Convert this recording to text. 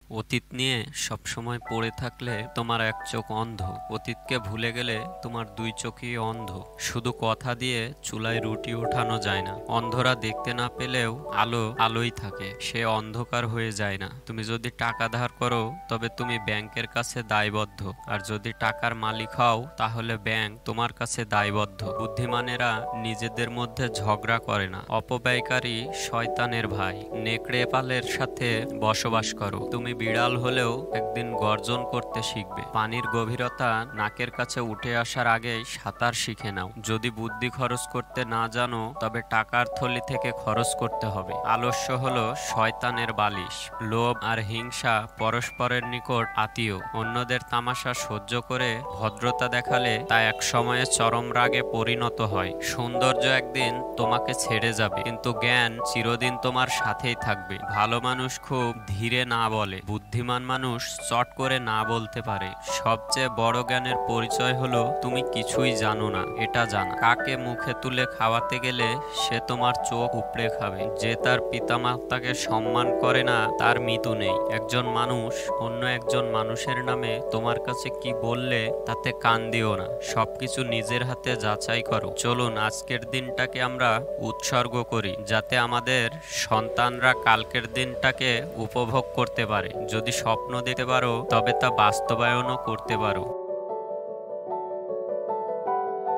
অতীত নিয়ে সবসময় পড়ে থাকলে তোমার এক চোখ অন্ধ। অতীতকে ভুলে গেলে তোমার দুই চোখই অন্ধ। শুধু কথা দিয়ে চুলায় রুটি ওঠানো যায় না। অন্ধরা দেখতে না পেলেও আলো আলোই থাকে, সে অন্ধকার হয়ে যায় না। তুমি যদি টাকা ধার করো তবে তুমি ব্যাংকের কাছে দায়বদ্ধ, আর যদি টাকার মালিক হও তাহলে ব্যাংক তোমার কাছে দায়বদ্ধ। বুদ্ধিমানেরা নিজেদের মধ্যে ঝগড়া করে না। অপব্যয়কারী শয়তানের ভাই। নেকড়ে পালের সাথে বসবাস করো। তুমি বিড়াল হলেও একদিন গর্জন করতে শিখবে। পানির গভীরতা নাকের কাছে উঠে আসার আগেই সাঁতার শিখে নাও। যদি বুদ্ধি খরচ করতে না জানো তবে টাকার থলি থেকে খরচ করতে হবে। আলস্য হলো শয়তানের বালিশ। লোভ আর হিংসা পরস্পরের নিকট আত্মীয়। অন্যদের তামাশা সহ্য করে ভদ্রতা দেখালে তা এক সময়ে চরম রাগে পরিণত হয়। সৌন্দর্য একদিন তোমাকে ছেড়ে যাবে, কিন্তু জ্ঞান চিরদিন তোমার সাথেই থাকবে। ভালো মানুষ খুব ধীরে না বলে, বুদ্ধিমান মানুষ চট করে না বলতে পারে। সবচেয়ে বড় জ্ঞানের পরিচয় হলো তুমি কিছুই জানো না এটা জানা। কাকে মুখে তুলে খাওয়াতে গেলে সে তোমার চোখ উপড়ে খাবে। যে তার পিতামাতাকে সম্মান করে না তার মৃত্যু নেই। একজন মানুষ অন্য একজন মানুষের নামে তোমার কাছে কি বললে তাতে কান দিও না। সবকিছু নিজের হাতে যাচাই করো। চলুন আজকের দিনটাকে আমরা উৎসর্গ করি, যাতে আমাদের সন্তানরা কালকের দিনটাকে উপভোগ করতে পারে। যদি স্বপ্ন দিতে পারো তবে তা বাস্তবায়নও করতে পারো।